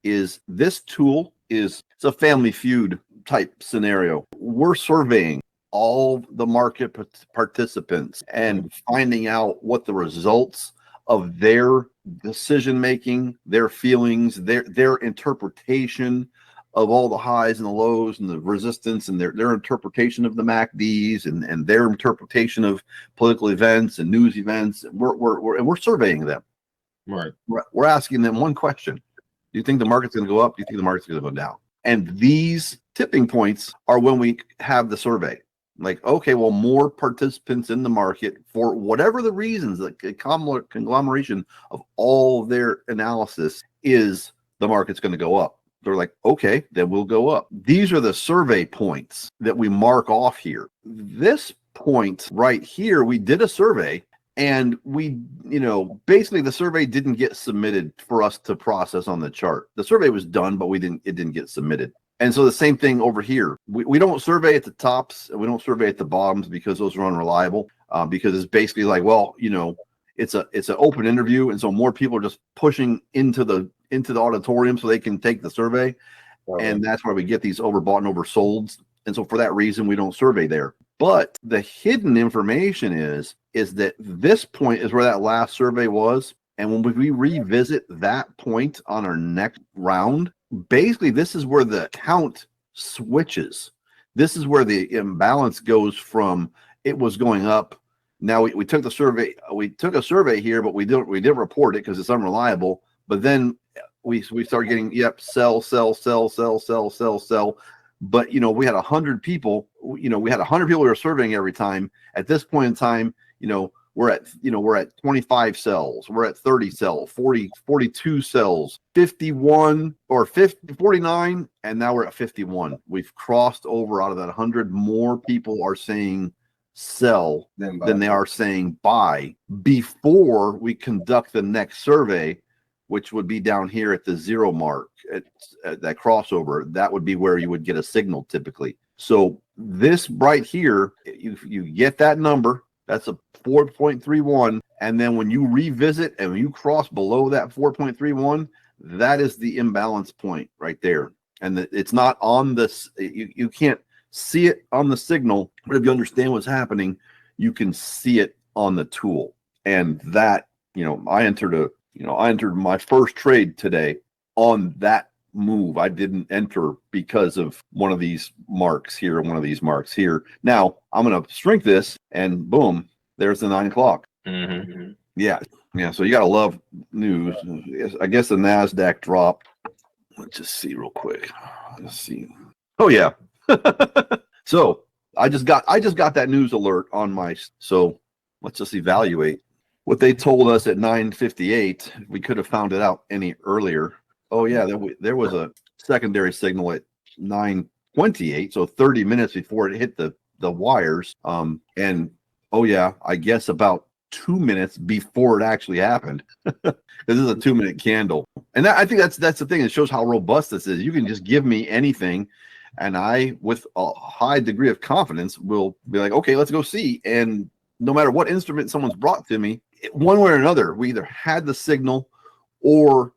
is this tool it's a Family Feud type scenario. We're surveying all the market participants and finding out what the results of their decision making, their feelings, their interpretation of all the highs and the lows and the resistance, and their interpretation of the MACDs and their interpretation of political events and news events. We're surveying them. Right. We're asking them one question: do you think the market's going to go up? Do you think the market's going to go down? And these tipping points are when we have the survey. Like, okay, well, more participants in the market for whatever the reasons, the conglomeration of all of their analysis is the market's going to go up. They're like, okay, then we'll go up. These are the survey points that we mark off here. This point right here, we did a survey, and we, basically the survey didn't get submitted for us to process on the chart. The survey was done, but it didn't get submitted. And so the same thing over here. We don't survey at the tops and we don't survey at the bottoms because those are unreliable. Because it's basically like, well, it's an open interview, and so more people are just pushing into the auditorium so they can take the survey, and that's why we get these overbought and oversold. And so for that reason, we don't survey there. But the hidden information is that this point is where that last survey was, and when we revisit that point on our next round, basically this is where the count switches. This is where the imbalance goes from it was going up. Now we took the survey. We took a survey here, but we didn't report it because it's unreliable. But then we start getting sell. But we had 100 people. We had 100 people we were surveying every time. At this point in time, we're at 25 cells. We're at 30 cells, 40, 42 cells, 51 or 50, 49, and now we're at 51. We've crossed over. Out of that 100, more people are saying sell than they are saying buy before we conduct the next survey, which would be down here at the 0 mark at that crossover. That would be where you would get a signal typically. So this right here, you get that number, that's a 4.31, and then when you revisit and when you cross below that 4.31, that is the imbalance point right there. And it's not on this, you can't see it on the signal, but if you understand what's happening, you can see it on the tool. And that, I entered my first trade today on that move. I didn't enter because of one of these marks here and one of these marks here. Now I'm going to shrink this, and boom, there's the 9 o'clock. Mm-hmm. Yeah. So you got to love news. I guess the NASDAQ dropped. Let's just see real quick. Let's see. Oh yeah. So I just got that news alert on my. So let's just evaluate what they told us at 9:58. We could have found it out any earlier. Oh yeah, there was a secondary signal at 9:28, so 30 minutes before it hit the wires. And oh yeah, I guess about 2 minutes before it actually happened. This is a 2-minute candle, and I think that's the thing. It shows how robust this is. You can just give me anything, and I, with a high degree of confidence, will be like, okay, let's go see. And no matter what instrument someone's brought to me, one way or another, we either had the signal or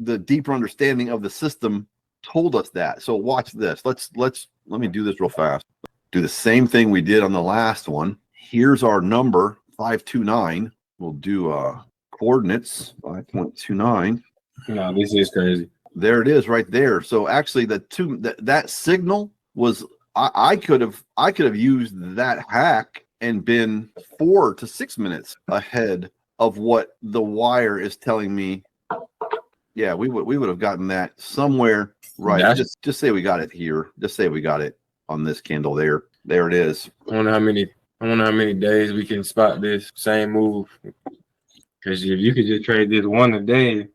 the deeper understanding of the system told us that. So watch this. Let me do this real fast. Do the same thing we did on the last one. Here's our number, 529. We'll do coordinates, 5.29. No, this is crazy. There it is right there. So actually that signal was, I could have used that hack and been 4 to 6 minutes ahead of what the wire is telling me. Yeah, we would have gotten that somewhere right. Just say we got it here. Just say we got it on this candle there. There it is. I wonder how many days we can spot this same move. Because if you could just trade this one a day,